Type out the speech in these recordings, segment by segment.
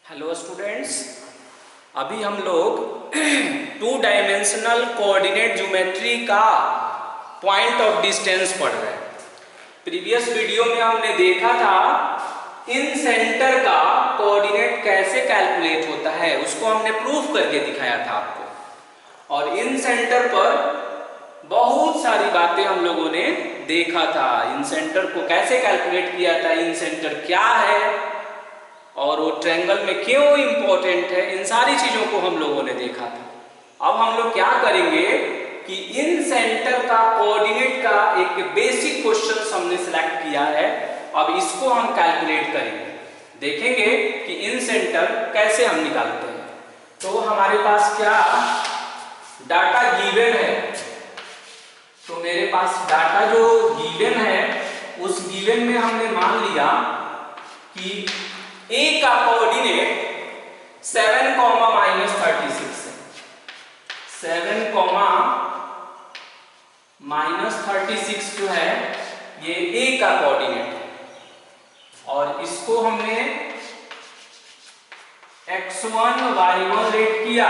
Hello students, अभी हम लोग 2 डायमेंशनल कोऑर्डिनेट ज्योमेट्री का पॉइंट ऑफ डिस्टेंस पढ़ रहे हैं। प्रीवियस वीडियो में हमने देखा था इन सेंटर का कोऑर्डिनेट कैसे कैलकुलेट होता है, उसको हमने प्रूफ करके दिखाया था आपको। और इन सेंटर पर बहुत सारी बातें हम लोगों ने देखा था। इन सेंटर को कैसे कैलकुलेट किया था, इन सेंटर क्या है और वो ट्रायंगल में क्यों इंपॉर्टेंट है, इन सारी चीजों को हम लोगों ने देखा था। अब हम लोग क्या करेंगे कि इन सेंटर का कोऑर्डिनेट का एक बेसिक क्वेश्चन हमने सिलेक्ट किया है। अब इसको हम कैलकुलेट करेंगे, देखेंगे कि इन सेंटर कैसे हम निकालते हैं। तो हमारे पास क्या डाटा गिवन है, तो मेरे पास डाटा जो गिवन है उस गिवन में हमने मान लिया कि A का कोऑर्डिनेट 7, -36 है। 7, -36 जो है ये A का कोऑर्डिनेट है और इसको हमने x1 y1 रेट किया।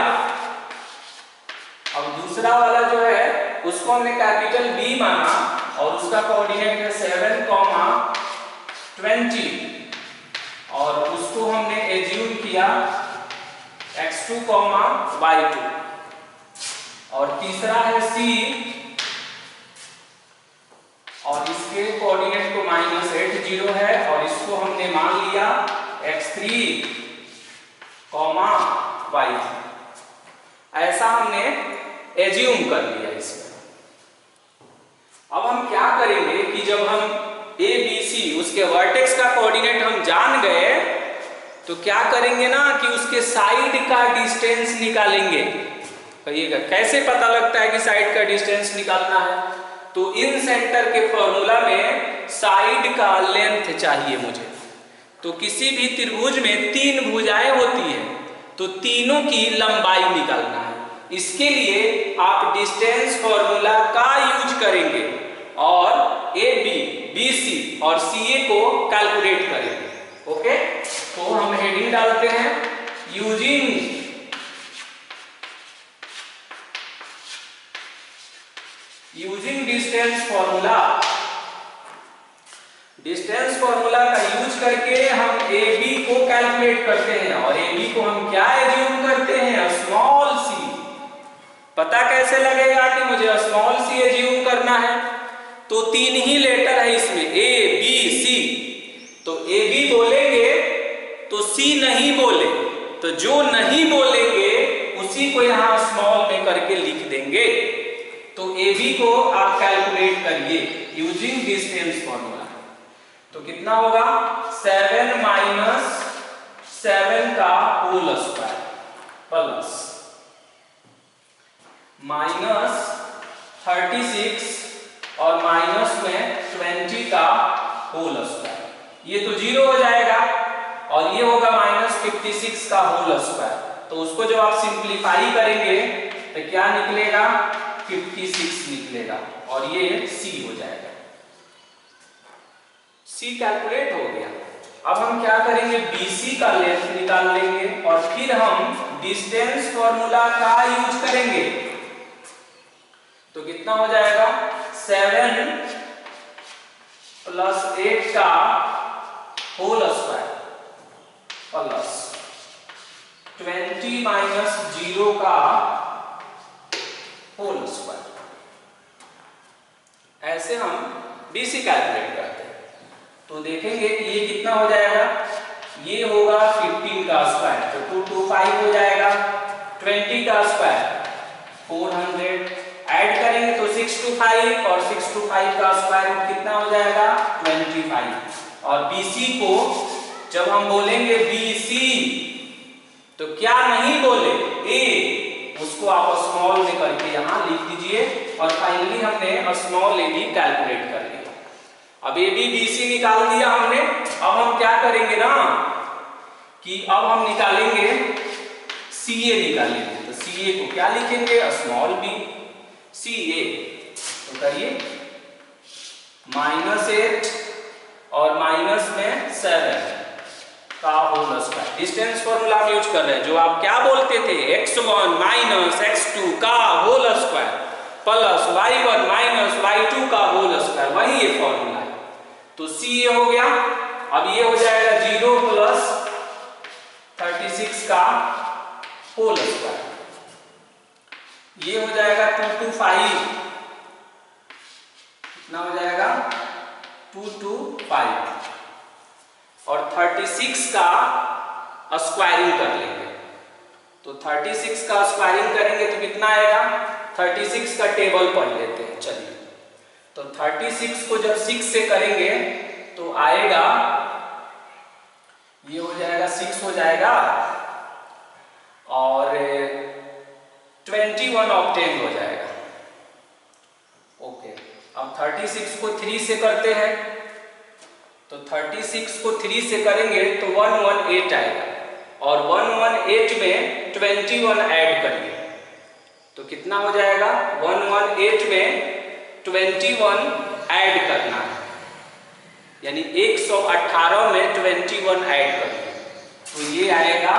अब दूसरा वाला जो है उसको हमने कैपिटल B माना और उसका कोऑर्डिनेट है 7, 20 और उसको हमने एज्यूम किया x2, y2। और तीसरा है C और इसके कोऑर्डिनेट को -8, 0 है और इसको हमने मान लिया x3, y3। ऐसा हमने एज्यूम कर लिया इसमें। अब हम क्या करेंगे कि जब हम ए बी सी उसके वर्टेक्स का कोऑर्डिनेट हम जान गए तो क्या करेंगे ना कि उसके साइड का डिस्टेंस निकालेंगे। कहिएगा कैसे पता लगता है कि साइड का डिस्टेंस निकालना है? तो इन सेंटर के फॉर्मूला में साइड का लेंथ चाहिए मुझे। तो किसी भी त्रिभुज में 3 भुजाएं होती हैं, तो तीनों की लंबाई निकालना है। इसके लिए आप डिस्टेंस फॉर्मूला का यूज करेंगे और ए बी, बी सी और सी ए को कैलकुलेट करेंगे। ओके, तो हम हेडिंग डालते हैं using distance formula. Distance formula का यूज करके हम ए बी को कैलकुलेट करते हैं और ए बी को हम क्या एज्यूम करते हैं? Small C. पता कैसे लगेगा कि मुझे स्मॉल सी एज्यूम करना है? तो 3 ही लेटर है इसमें, ए बी सी। तो ए बी बोलेंगे तो सी नहीं बोले, तो जो नहीं बोलेंगे उसी को यहां स्मॉल में करके लिख देंगे। तो ए बी को आप कैलकुलेट करिए यूजिंग डिस्टेंस फॉर्मूला। तो कितना होगा? 7 - 7 का होल स्क्वायर प्लस -36 और माइनस में 20 का होल स्क्वायर। ये तो 0 हो जाएगा और ये होगा -56 का होल स्क्वायर। तो उसको जब आप सिंप्लीफाई करेंगे तो क्या निकलेगा? 56 निकलेगा और ये C हो जाएगा। C कैलकुलेट हो गया। अब हम क्या करेंगे? BC का लेंथ निकाल लेंगे और फिर हम डिस्टेंस फॉर्मूला का यूज करेंगे। तो कितना हो जाएगा? 7 + 8 का होल स्क्वायर प्लस 20 - 0 का होल स्क्वायर। ऐसे हम BC कैलकुलेट करते हैं। तो देखेंगे कि ये कितना हो जाएगा? ये होगा 15 का स्क्वायर, तो 225 हो जाएगा। 20 का स्क्वायर 400, ऐड करेंगे तो 6 to 5 और 6 to 5 का स्क्वायर रूट कितना हो जाएगा? 25। और BC को जब हम बोलेंगे BC तो क्या नहीं बोले? A, उसको आप स्मॉल में करके यहां लिख दीजिए और फाइनली हमने स्मॉल ए बी कैलकुलेट कर लिया। अब ए बी बी सी निकाल दिया हमने। अब हम क्या करेंगे ना कि अब हम निकालेंगे सी ए निकालेंगे। तो सी ए को क्या लिखेंगे? स्मॉल बी सी ए। तो करिए -8 और माइनस में 7 का होल स्क्वायर। डिस्टेंस फॉर्मूला हम यूज कर रहे हैं। जो आप क्या बोलते थे, x1 माइनस x2 का whole square plus y1 minus y2 का होल स्क्वायर, वही ये फॉर्मूला है। तो c ये हो गया। अब ये हो जाएगा 0 प्लस 36 का होल स्क्वायर, ये हो जाएगा 225, कितना हो जाएगा 225, और 36 का स्क्वायरिंग कर लेंगे। तो 36 का स्क्वायरिंग करेंगे तो कितना आएगा, 36 का टेबल पढ़ लेते हैं चलिए। तो 36 को जब 6 से करेंगे तो आएगा, ये हो जाएगा 6 हो जाएगा और 21 ऑक्टेन हो जाएगा। ओके, अब 36 को 3 से करते हैं, तो 36 को 3 से करेंगे तो 118 आएगा, और 118 में 21 ऐड करिए तो कितना हो जाएगा, 118 में 21 ऐड करना है, यानी 118 में 21 ऐड करिए तो ये आएगा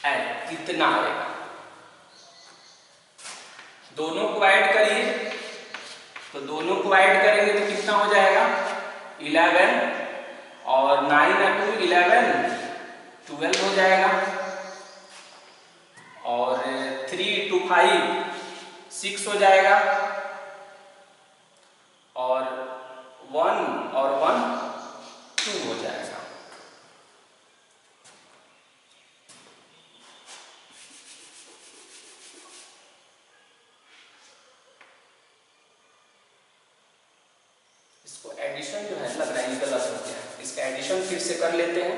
ऐड, कितना आएगा, दोनों को ऐड करिए, तो दोनों को ऐड करेंगे तो कितना हो जाएगा 11, और 9 और 2 11, 12 हो जाएगा, और 3 to 5 6 हो जाएगा, और 1 और 1 2 हो जाएगा। इसको एडिशन जो है लग रहा है ये गलत हो गया, इसका एडिशन फिर से कर लेते हैं,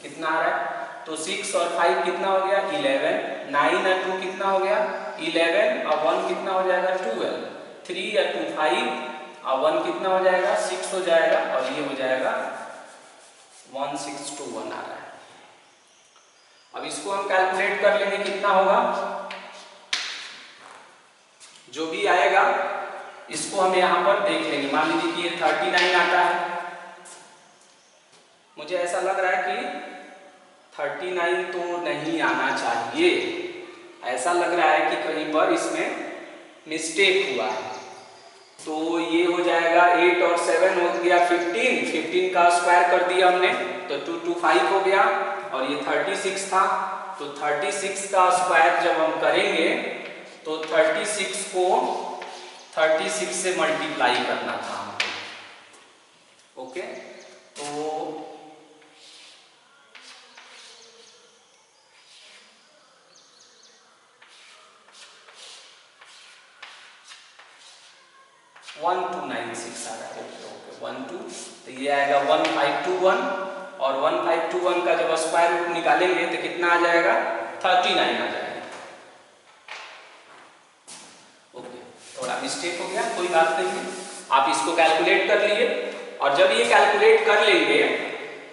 कितना आ रहा है, तो 6 और 5 कितना हो गया 11, 9 और 2 कितना हो गया 11, और 1 कितना हो जाएगा 12, 3 और 2 5, और 1 कितना हो जाएगा 6 हो जाएगा, और ये हो जाएगा 1621 आ रहा है। अब इसको हम कैलकुलेट कर लेंगे कितना होगा, जो भी आएगा इसको हम यहाँ पर देख लेंगे। मान लीजिए कि ये 39 आता है, मुझे ऐसा लग रहा है कि 39 तो नहीं आना चाहिए, ऐसा लग रहा है कि कहीं पर इसमें मिस्टेक हुआ है। तो ये हो जाएगा 8 और 7 हो गया 15, 15 का स्क्वायर कर दिया हमने तो 225 हो गया, और ये 36 था, तो 36 का स्क्वायर जब हम करेंगे तो 36 को 36 से मल्टीप्लाई करना था हमको। ओके, तो 1296 आ रहा है। ओके 12, तो ये आएगा 1521, और 1521 का जब स्क्वायर रूट निकालेंगे तो कितना आ जाएगा 39 आ जाएगा। ओके, थोड़ा मिस्टेक हो गया, कोई बात नहीं है, आप इसको कैलकुलेट कर लिए, और जब ये कैलकुलेट कर लेंगे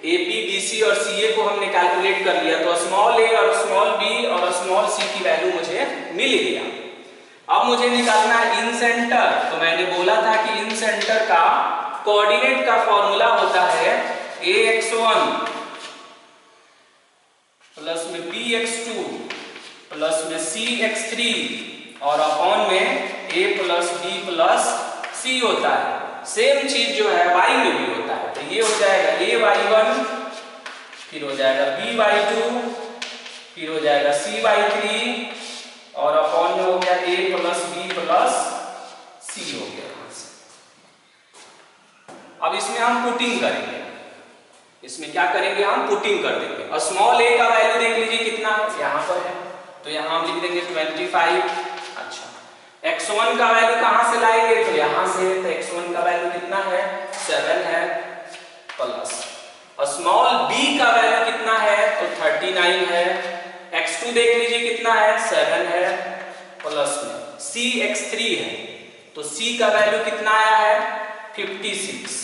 AP BC और CA को हमने कैलकुलेट कर लिया तो स्मॉल a और स्मॉल b और स्मॉल c की वैल्यू मुझे मिल गया। अब मुझे निकालना है इन सेंटर, तो मैंने बोला था कि इन सेंटर का कोऑर्डिनेट का फॉर्मूला होता है ax1 प्लस में bx2 प्लस में cx3 और अपॉन में a plus b plus c होता है। सेम चीज जो है y में भी होता है, तो ये हो जाएगा ay1, फिर हो जाएगा by2, फिर हो जाएगा cy3, और अपॉन में हो गया a plus b plus c हो गया। अब इसमें हम पुटिंग करेंगे, इसमें क्या करेंगे हम पुटिंग कर देंगे। स्मॉल a का वैल्यू देख लीजिए कितना है, यहाँ पर है, तो यहाँ हम लिख देंगे 25। अच्छा, x1 का वैल्यू कहाँ से लाएंगे, तो यहाँ से, तो x1 का वैल्यू कितना है 7 है, प्लस स्मॉल b का वैल्यू कितना है तो 39 है, x2 देख लीजिए कितना है 7 है, प्लस में cx3 है, तो c का वैल्यू कितना आया है 56,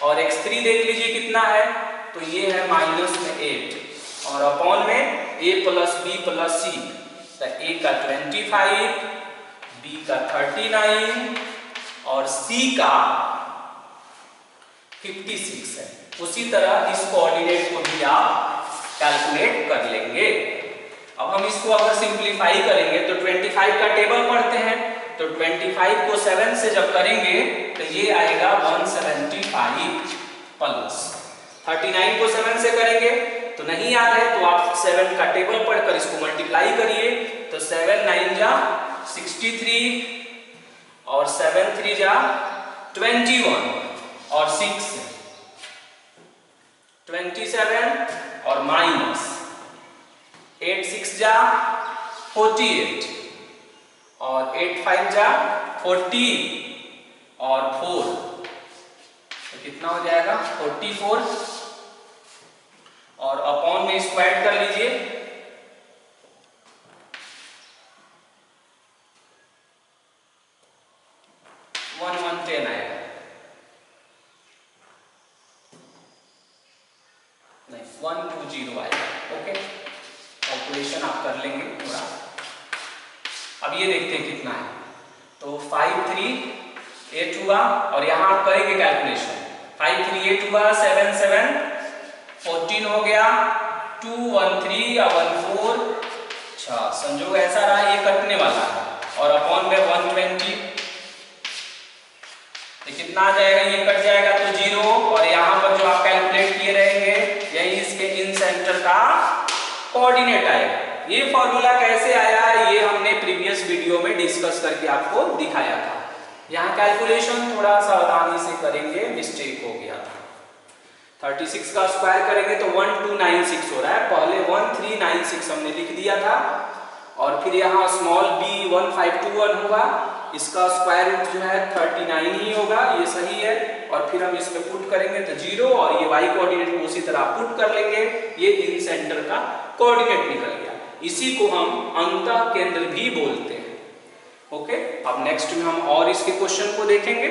और x3 देख लीजिए कितना है, तो ये है माइनस में 8, और अपॉन में a plus b plus c, तो a का 25, b का 39 और c का 56 है। उसी तरह इस कोऑर्डिनेट को भी आप कैलकुलेट कर लेंगे। अब हम इसको अगर सिंप्लीफाई करेंगे तो 25 का टेबल पढ़ते हैं, तो 25 को 7 से जब करेंगे तो ये आएगा 175 प्लस 39 को 7 से करेंगे तो नहीं याद है तो आप 7 का टेबल पढ़कर इसको मल्टीप्लाई करिए, तो 7 9 जा 63 और 7 3 जा 21 और 6 27 और माइनस 8 6 जा 48 और 8 5 जा 40 और 4 तो कितना हो जाएगा 44 और अपॉन में इसको ऐड कर लीजिए, 1110 आएगा, नहीं 120 आएगा। ओके, कैलकुलेशन आप कर लेंगे थोड़ा। अब ये देखते हैं कितना है, तो 5 3 8 हुआ और यहां आप करेंगे कैलकुलेशन, 5 3 8 हुआ, 7 7 14 हो गया, 2 1 3 या 1 4, अच्छा संजोग ऐसा रहा ये कटने वाला है और अपॉन में 120 तो कितना आ जाएगा, ये कट जाएगा तो 0 और यहाँ पर जो आप कैलकुलेट किए रहेंगे यही इसके इन सेंटर का कोऑर्डिनेट आएगा। ये फॉर्मूला कैसे आया ये हमने प्रीवियस वीडियो में डिस्कस करके आपको दिखाया था। यहाँ कैलकुलेशन थोड़ा सावधानी से करेंगे, मिस्टेक हो गया था। 36 का स्क्वायर करेंगे तो 1296 हो रहा है, पहले 1396 हमने लिख दिया था और फिर यहाँ स्मॉल b 1521 होगा, इसका स्क्वायर रूट जो है 39 ही होगा, ये सही है। और फिर हम इसमें पुट करेंगे तो 0 और ये y कोऑर्डिनेट को उसी तरह पुट कर लेंगे, ये इन सेंटर का कोऑर्डिनेट निकल गया। इसी को हम अंतः केंद्र भी बोलते हैं। ओके, अब नेक्स्ट में हम और इसके क्वेश्चन को देखेंगे।